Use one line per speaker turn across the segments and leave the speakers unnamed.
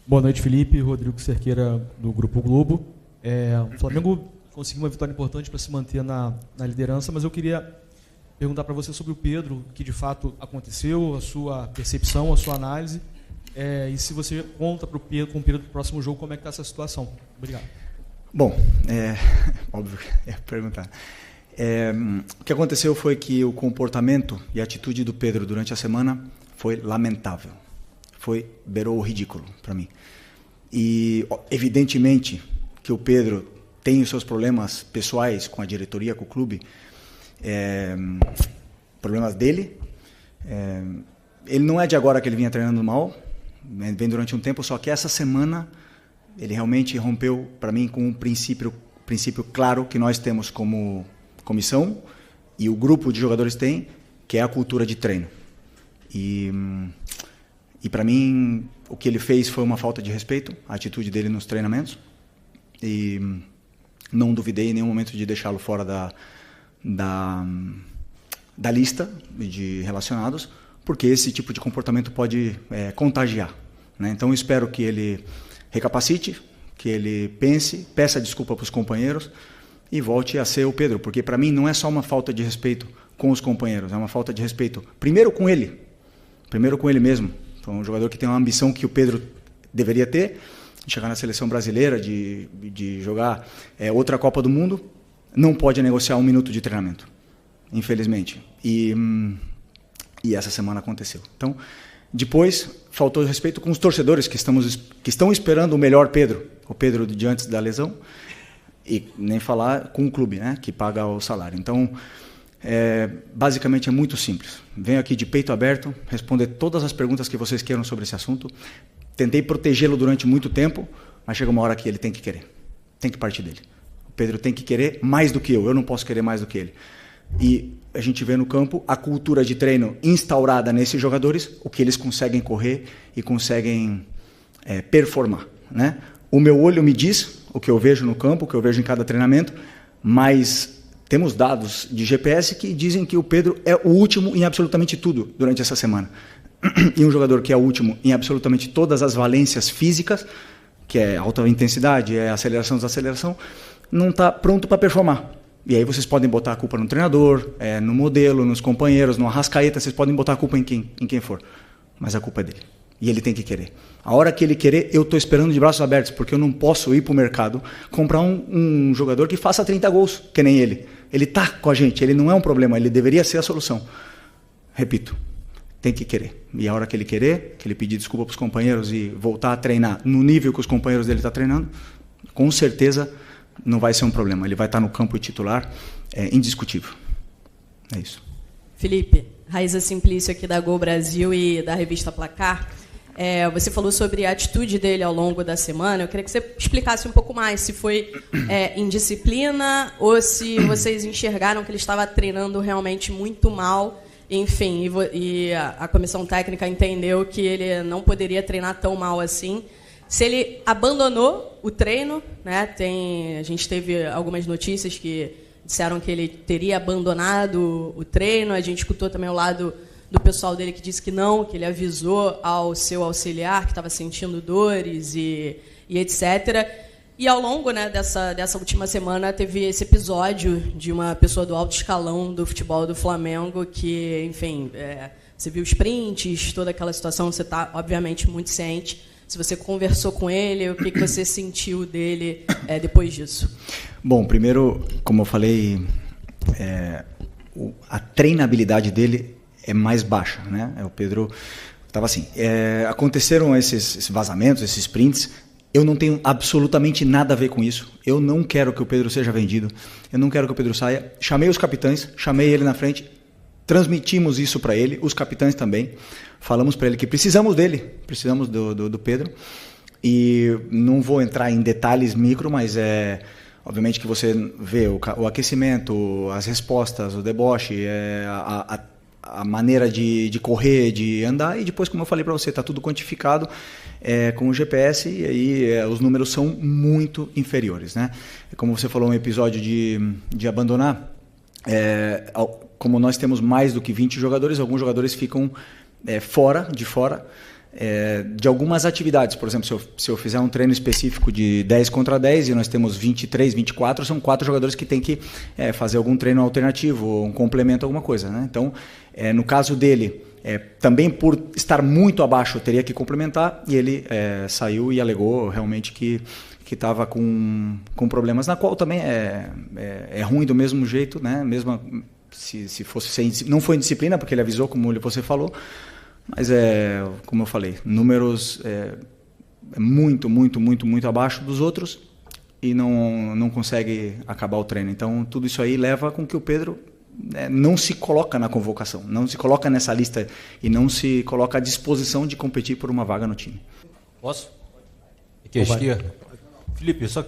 Boa noite, Felipe. Rodrigo Cerqueira, do Grupo Globo. O Flamengo conseguiu uma vitória importante para se manter na liderança, mas eu queria perguntar para você sobre o Pedro, o que de fato aconteceu, a sua percepção, a sua análise, e se você conta com o Pedro para o próximo jogo, como é que está essa situação. Obrigado.
Bom, óbvio que ia perguntar. O que aconteceu foi que o comportamento e a atitude do Pedro durante a semana foi lamentável. Beirou o ridículo para mim. E, evidentemente, que o Pedro tem os seus problemas pessoais com a diretoria, com o clube, problemas dele. Ele não é de agora que ele vinha treinando mal, vem durante um tempo, só que essa semana ele realmente rompeu, para mim, com um princípio claro que nós temos como comissão e o grupo de jogadores tem, que é a cultura de treino. E para mim, o que ele fez foi uma falta de respeito, a atitude dele nos treinamentos, e não duvidei em nenhum momento de deixá-lo fora da lista de relacionados, porque esse tipo de comportamento pode contagiar, né? Então, eu espero que ele recapacite, que ele pense, peça desculpa para os companheiros e volte a ser o Pedro, porque para mim não é só uma falta de respeito com os companheiros, é uma falta de respeito primeiro com ele mesmo. Então, um jogador que tem uma ambição que o Pedro deveria ter, de chegar na seleção brasileira, de jogar outra Copa do Mundo, não pode negociar 1 minuto de treinamento, infelizmente. E essa semana aconteceu. Então, depois, faltou respeito com os torcedores que estão esperando o melhor Pedro, o Pedro de antes da lesão, e nem falar com o clube, né, que paga o salário. Então, basicamente é muito simples. Venho aqui de peito aberto, responder todas as perguntas que vocês queiram sobre esse assunto. Tentei protegê-lo durante muito tempo, mas chega uma hora que ele tem que querer. Tem que partir dele. O Pedro tem que querer mais do que eu não posso querer mais do que ele. E a gente vê no campo a cultura de treino instaurada nesses jogadores, o que eles conseguem correr e conseguem performar, né? O meu olho me diz o que eu vejo no campo, o que eu vejo em cada treinamento, mas temos dados de GPS que dizem que o Pedro é o último em absolutamente tudo durante essa semana. E um jogador que é o último em absolutamente todas as valências físicas, que é alta intensidade, é aceleração, desaceleração, não está pronto para performar. E aí vocês podem botar a culpa no treinador, no modelo, nos companheiros, no Arrascaeta, vocês podem botar a culpa em quem for. Mas a culpa é dele. E ele tem que querer. A hora que ele querer, eu estou esperando de braços abertos, porque eu não posso ir para o mercado comprar um jogador que faça 30 gols, que nem ele. Ele está com a gente, ele não é um problema, ele deveria ser a solução. Repito, tem que querer. E a hora que ele querer, que ele pedir desculpa para os companheiros e voltar a treinar no nível que os companheiros dele estão treinando, com certeza não vai ser um problema. Ele vai estar no campo titular, indiscutível. É isso.
Felipe, Raíza Simplício aqui da Gol Brasil e da revista Placar. Você falou sobre a atitude dele ao longo da semana. Eu queria que você explicasse um pouco mais se foi indisciplina ou se vocês enxergaram que ele estava treinando realmente muito mal. Enfim, e a comissão técnica entendeu que ele não poderia treinar tão mal assim. Se ele abandonou o treino, né? A gente teve algumas notícias que disseram que ele teria abandonado o treino. A gente escutou também o lado do pessoal dele que disse que não, que ele avisou ao seu auxiliar que estava sentindo dores e etc. E ao longo, né, dessa última semana teve esse episódio de uma pessoa do alto escalão do futebol do Flamengo que, enfim, você viu os prints, toda aquela situação, você está, obviamente, muito ciente. Se você conversou com ele, o que você sentiu dele depois disso?
Bom, primeiro, como eu falei, a treinabilidade dele é mais baixa, né? O Pedro estava assim. Aconteceram esses vazamentos, esses prints. Eu não tenho absolutamente nada a ver com isso. Eu não quero que o Pedro seja vendido. Eu não quero que o Pedro saia. Chamei os capitães, chamei ele na frente, transmitimos isso para ele, os capitães também. Falamos para ele que precisamos dele, precisamos do Pedro. E não vou entrar em detalhes micro, mas obviamente que você vê o aquecimento, as respostas, o deboche, a maneira de correr, de andar, e depois, como eu falei para você, está tudo quantificado com o GPS, e aí os números são muito inferiores, né? Como você falou, um episódio de abandonar, como nós temos mais do que 20 jogadores, alguns jogadores ficam de fora, de algumas atividades. Por exemplo, se eu fizer um treino específico de 10 contra 10 e nós temos 23, 24, são 4 jogadores que têm que fazer algum treino alternativo, um complemento, alguma coisa, né? Então, no caso dele, também por estar muito abaixo, eu teria que complementar, e ele saiu e alegou realmente que estava com problemas, na qual também é ruim do mesmo jeito, né? Mesmo se fosse não foi indisciplina, porque ele avisou, como você falou. Mas como eu falei, números muito, muito, muito, muito abaixo dos outros e não consegue acabar o treino. Então, tudo isso aí leva com que o Pedro não se coloca na convocação, não se coloca nessa lista e não se coloca à disposição de competir por uma vaga no time.
Posso? Aqui à esquerda. Felipe, eu só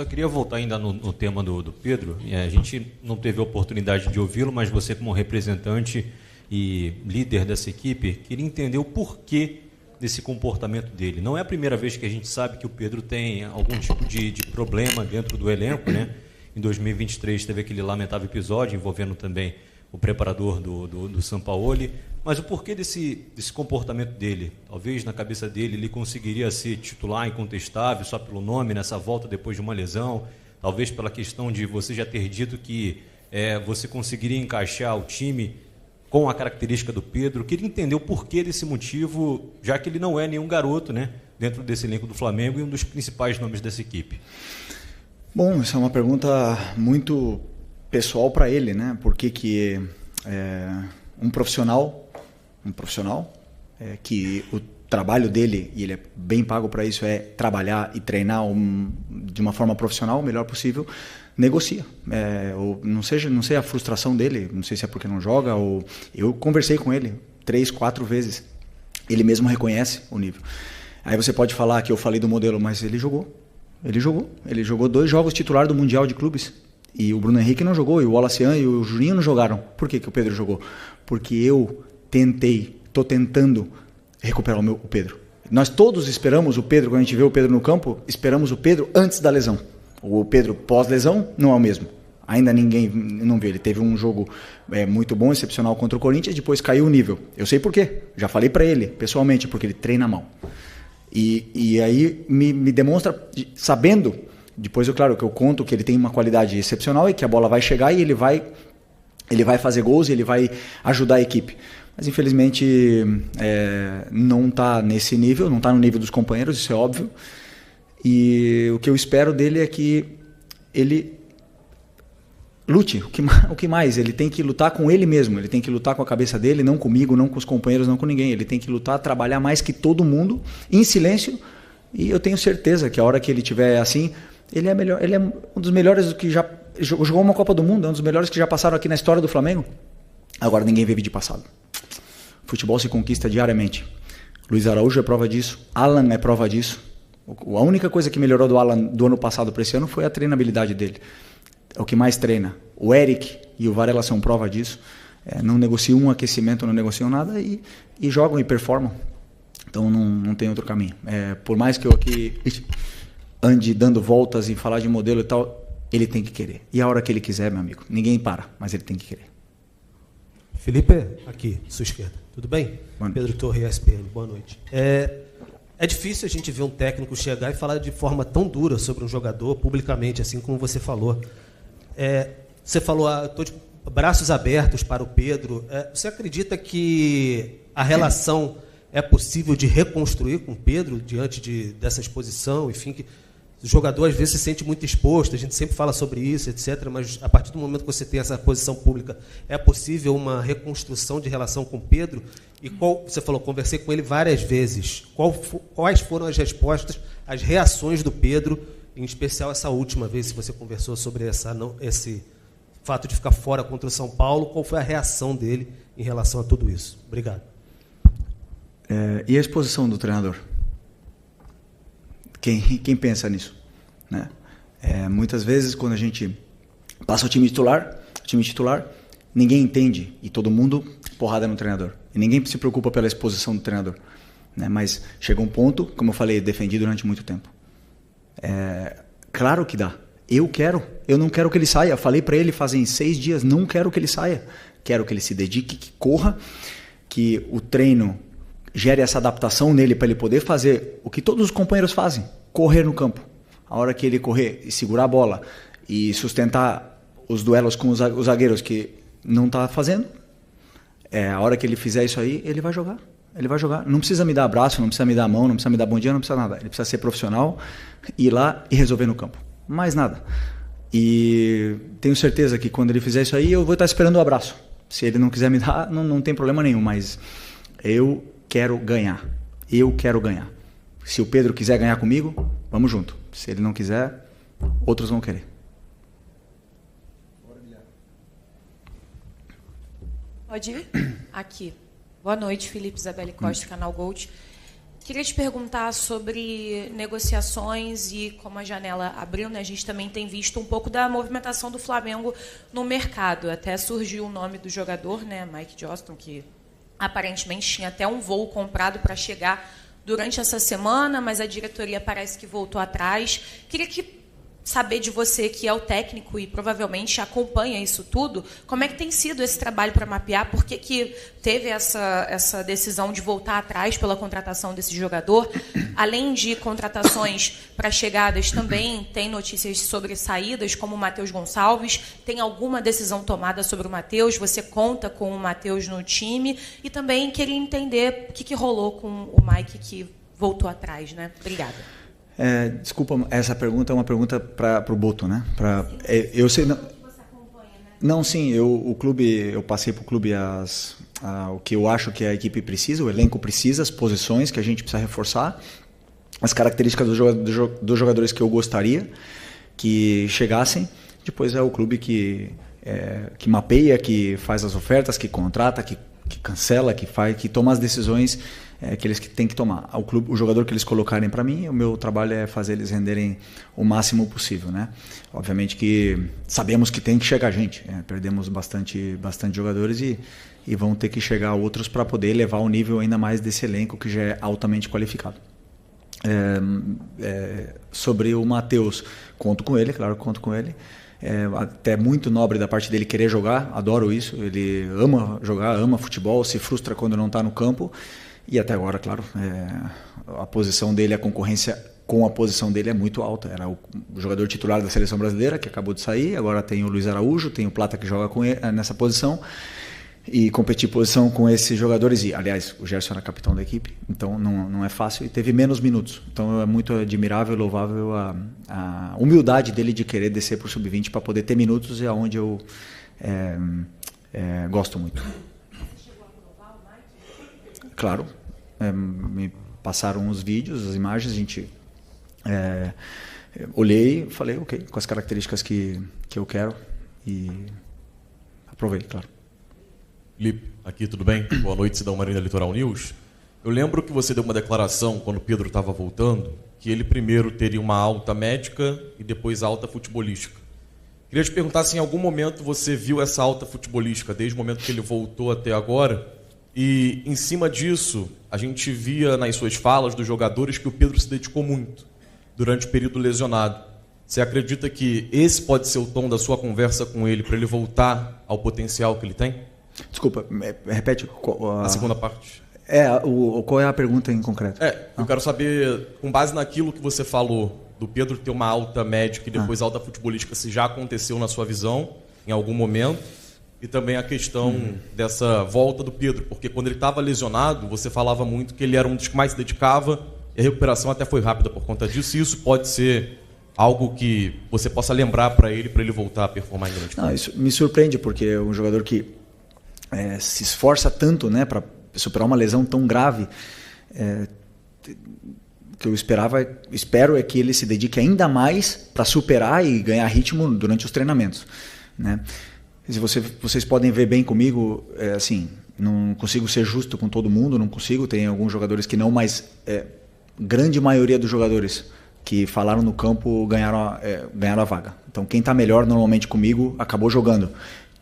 queria voltar ainda no tema do Pedro. A gente não teve a oportunidade de ouvi-lo, mas você, como representante e líder dessa equipe, queria entender o porquê desse comportamento dele. Não é a primeira vez que a gente sabe que o Pedro tem algum tipo de problema dentro do elenco, né? Em 2023 teve aquele lamentável episódio envolvendo também o preparador do Sampaoli. Mas o porquê desse comportamento dele? Talvez na cabeça dele ele conseguiria ser titular incontestável só pelo nome nessa volta depois de uma lesão, talvez pela questão de você já ter dito que você conseguiria encaixar o time com a característica do Pedro. Queria entender o porquê desse motivo, já que ele não é nenhum garoto, né, dentro desse elenco do Flamengo e um dos principais nomes dessa equipe.
Bom, essa é uma pergunta muito pessoal para ele, né? Por que um profissional que o trabalho dele, e ele é bem pago para isso, é trabalhar e treinar de uma forma profissional, o melhor possível, negocia. Ou não sei a frustração dele, não sei se é porque não joga, ou eu conversei com ele 3, 4 vezes, ele mesmo reconhece o nível. Aí você pode falar que eu falei do modelo, mas ele jogou 2 jogos titular do Mundial de Clubes, e o Bruno Henrique não jogou, e o Wallacean e o Juninho não jogaram. Por que o Pedro jogou? Porque eu estou tentando recuperar o Pedro. Nós todos esperamos o Pedro, quando a gente vê o Pedro no campo, esperamos o Pedro antes da lesão. O Pedro pós-lesão não é o mesmo. Ainda ninguém não vê. Ele teve um jogo muito bom, excepcional contra o Corinthians, depois caiu o nível. Eu sei por quê. Já falei para ele, pessoalmente, porque ele treina mal. E aí me demonstra, sabendo, depois claro que eu conto que ele tem uma qualidade excepcional e que a bola vai chegar e ele vai fazer gols e ele vai ajudar a equipe. Mas infelizmente não está nesse nível, não está no nível dos companheiros, isso é óbvio. E o que eu espero dele é que ele lute. O que mais? Ele tem que lutar com ele mesmo, ele tem que lutar com a cabeça dele, não comigo, não com os companheiros, não com ninguém. Ele tem que lutar, trabalhar mais que todo mundo, em silêncio. E eu tenho certeza que a hora que ele estiver assim, ele é melhor, ele é um dos melhores que já jogou uma Copa do Mundo, é um dos melhores que já passaram aqui na história do Flamengo. Agora ninguém vive de passado. Futebol se conquista diariamente. Luiz Araújo é prova disso, Alan é prova disso. A única coisa que melhorou do Alan do ano passado para esse ano foi a treinabilidade dele. É o que mais treina. O Eric e o Varela são prova disso. Não negociam um aquecimento, não negociam nada e jogam e performam. Então não tem outro caminho. Por mais que eu aqui ande dando voltas e falar de modelo e tal, ele tem que querer. E a hora que ele quiser, meu amigo, ninguém para, mas ele tem que querer.
Felipe, aqui, sua esquerda. Tudo bem? Pedro Torre, ESPN. Boa noite. É difícil a gente ver um técnico chegar e falar de forma tão dura sobre um jogador publicamente, assim como você falou. Você falou, estou de braços abertos para o Pedro. Você acredita que a relação é possível de reconstruir com o Pedro diante dessa exposição? Enfim, que o jogador às vezes se sente muito exposto, a gente sempre fala sobre isso, etc. Mas a partir do momento que você tem essa posição pública, é possível uma reconstrução de relação com o Pedro? E você falou, conversei com ele várias vezes. Quais foram as respostas, as reações do Pedro, em especial essa última vez, se você conversou sobre esse fato de ficar fora contra o São Paulo, qual foi a reação dele em relação a tudo isso? Obrigado.
E a exposição do treinador? Quem pensa nisso? Né? Muitas vezes, quando a gente passa o time titular, ninguém entende, e todo mundo porrada no treinador. E ninguém se preocupa pela exposição do treinador. Né? Mas chega um ponto, como eu falei, defendi durante muito tempo. Claro que dá. Eu não quero que ele saia. Falei para ele fazem 6 dias, não quero que ele saia. Quero que ele se dedique, que corra, que o treino gere essa adaptação nele para ele poder fazer o que todos os companheiros fazem, correr no campo. A hora que ele correr e segurar a bola e sustentar os duelos com os zagueiros que não está fazendo, a hora que ele fizer isso aí, ele vai jogar. Ele vai jogar. Não precisa me dar abraço, não precisa me dar a mão, não precisa me dar bom dia, não precisa nada. Ele precisa ser profissional, ir lá e resolver no campo. Mais nada. E tenho certeza que quando ele fizer isso aí, eu vou estar esperando o abraço. Se ele não quiser me dar, não tem problema nenhum, mas eu quero ganhar. Eu quero ganhar. Se o Pedro quiser ganhar comigo, vamos junto. Se ele não quiser, outros vão querer.
Pode ir? Aqui. Boa noite, Felipe Isabelle Costa, Canal Gold. Queria te perguntar sobre negociações e como a janela abriu, né? A gente também tem visto um pouco da movimentação do Flamengo no mercado. Até surgiu o nome do jogador, né? Mike Johnston, que aparentemente tinha até um voo comprado para chegar durante essa semana, mas a diretoria parece que voltou atrás. Queria saber de você, que é o técnico e provavelmente acompanha isso tudo, como é que tem sido esse trabalho para mapear, por que teve essa decisão de voltar atrás pela contratação desse jogador? Além de contratações para chegadas, também tem notícias sobre saídas, como o Matheus Gonçalves. Tem alguma decisão tomada sobre o Matheus? Você conta com o Matheus no time? E também queria entender o que rolou com o Mike, que voltou atrás, né? Obrigada.
Desculpa, essa pergunta é uma pergunta para o Boto, né? Eu sei, não, sim, o clube, eu passei para o clube o que eu acho que a equipe precisa, o elenco precisa, as posições que a gente precisa reforçar, as características dos jogadores que eu gostaria que chegassem. Depois é o clube que mapeia, que faz as ofertas, que contrata, que cancela, que toma as decisões que eles têm que tomar. O jogador que eles colocarem para mim, o meu trabalho é fazer eles renderem o máximo possível, né? Obviamente que sabemos que tem que chegar gente, perdemos bastante jogadores e vão ter que chegar outros para poder elevar o nível ainda mais desse elenco que já é altamente qualificado. Sobre o Matheus, conto com ele, claro que conto com ele. Até muito nobre da parte dele querer jogar, adoro isso. Ele ama jogar, ama futebol, se frustra quando não está no campo. E até agora, claro, a posição dele, a concorrência com a posição dele é muito alta. Era o jogador titular da seleção brasileira, que acabou de sair. Agora tem o Luiz Araújo, tem o Plata que joga com ele, nessa posição. E competir posição com esses jogadores. E, aliás, o Gerson era capitão da equipe, então não é fácil. E teve menos minutos. Então é muito admirável e louvável a humildade dele de querer descer para o sub-20 para poder ter minutos, e é onde eu gosto muito. Claro, me passaram os vídeos, as imagens, a gente olhei e falei, ok, com as características que eu quero, e aprovei, claro.
Felipe, aqui tudo bem? Boa noite, Cidão Marina Litoral News. Eu lembro que você deu uma declaração quando o Pedro estava voltando, que ele primeiro teria uma alta médica e depois alta futebolística. Queria te perguntar se em algum momento você viu essa alta futebolística, desde o momento que ele voltou até agora. E, em cima disso, a gente via nas suas falas dos jogadores que o Pedro se dedicou muito durante o período lesionado. Você acredita que esse pode ser o tom da sua conversa com ele, para ele voltar ao potencial que ele tem?
Desculpa, repete.
A segunda parte.
Qual é a pergunta em concreto?
Eu quero saber, com base naquilo que você falou, do Pedro ter uma alta médica e depois alta futebolística, se já aconteceu na sua visão, em algum momento. E também a questão dessa volta do Pedro, porque quando ele estava lesionado, você falava muito que ele era um dos que mais se dedicava, e a recuperação até foi rápida por conta disso, e isso pode ser algo que você possa lembrar para ele voltar a performar em grande campo.
Isso me surpreende, porque é um jogador que se esforça tanto, né, para superar uma lesão tão grave. O que eu espero é que ele se dedique ainda mais para superar e ganhar ritmo durante os treinamentos, né? Se vocês podem ver bem comigo, assim, não consigo ser justo com todo mundo, não consigo. Tem alguns jogadores que não, mas grande maioria dos jogadores que falaram no campo ganharam a vaga. Então quem está melhor normalmente comigo acabou jogando.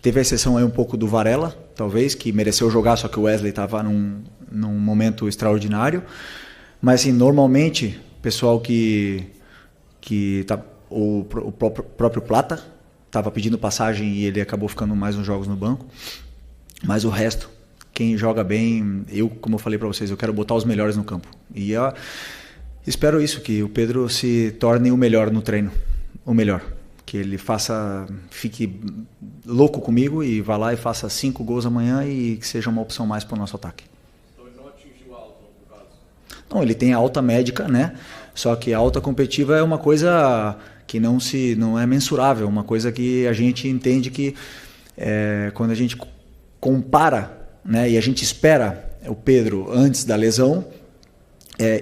Teve a exceção aí um pouco do Varela, talvez, que mereceu jogar, só que o Wesley estava num momento extraordinário. Mas assim, normalmente, pessoal que tá, o próprio Plata estava pedindo passagem e ele acabou ficando mais uns jogos no banco. Mas o resto quem joga bem, como eu falei para vocês, eu quero botar os melhores no campo. E eu espero isso, que o Pedro se torne o melhor no treino, o melhor. Que ele fique louco comigo e vá lá e faça 5 gols amanhã e que seja uma opção mais para o nosso ataque.
Então ele não atingiu a alta, no caso?
Não, ele tem a alta médica, né? Só que a alta competitiva é uma coisa que não é mensurável, uma coisa que a gente entende que quando a gente compara, né, e a gente espera o Pedro antes da lesão,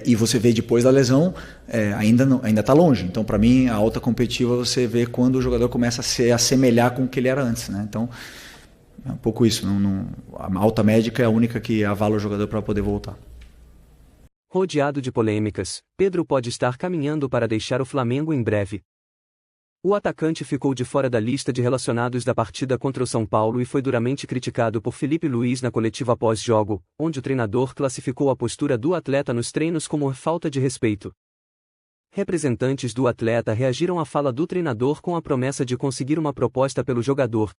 e você vê depois da lesão, ainda está longe. Então, para mim, a alta competitiva você vê quando o jogador começa a se assemelhar com o que ele era antes, né? Então, é um pouco isso. A alta médica é a única que avala o jogador para poder voltar.
Rodeado de polêmicas, Pedro pode estar caminhando para deixar o Flamengo em breve. O atacante ficou de fora da lista de relacionados da partida contra o São Paulo e foi duramente criticado por Felipe Luiz na coletiva pós-jogo, onde o treinador classificou a postura do atleta nos treinos como falta de respeito. Representantes do atleta reagiram à fala do treinador com a promessa de conseguir uma proposta pelo jogador.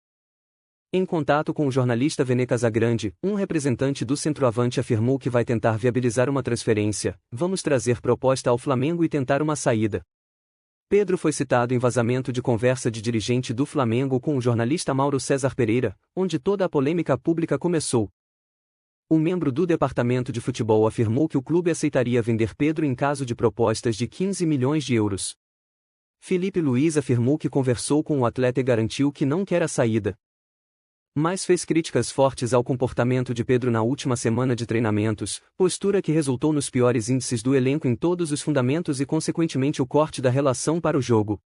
Em contato com o jornalista Vene Casagrande, um representante do centroavante afirmou que vai tentar viabilizar uma transferência. Vamos trazer proposta ao Flamengo e tentar uma saída. Pedro foi citado em vazamento de conversa de dirigente do Flamengo com o jornalista Mauro César Pereira, onde toda a polêmica pública começou. Um membro do departamento de futebol afirmou que o clube aceitaria vender Pedro em caso de propostas de 15 milhões de euros. Felipe Luiz afirmou que conversou com o atleta e garantiu que não quer a saída. Mas fez críticas fortes ao comportamento de Pedro na última semana de treinamentos, postura que resultou nos piores índices do elenco em todos os fundamentos e consequentemente o corte da relação para o jogo.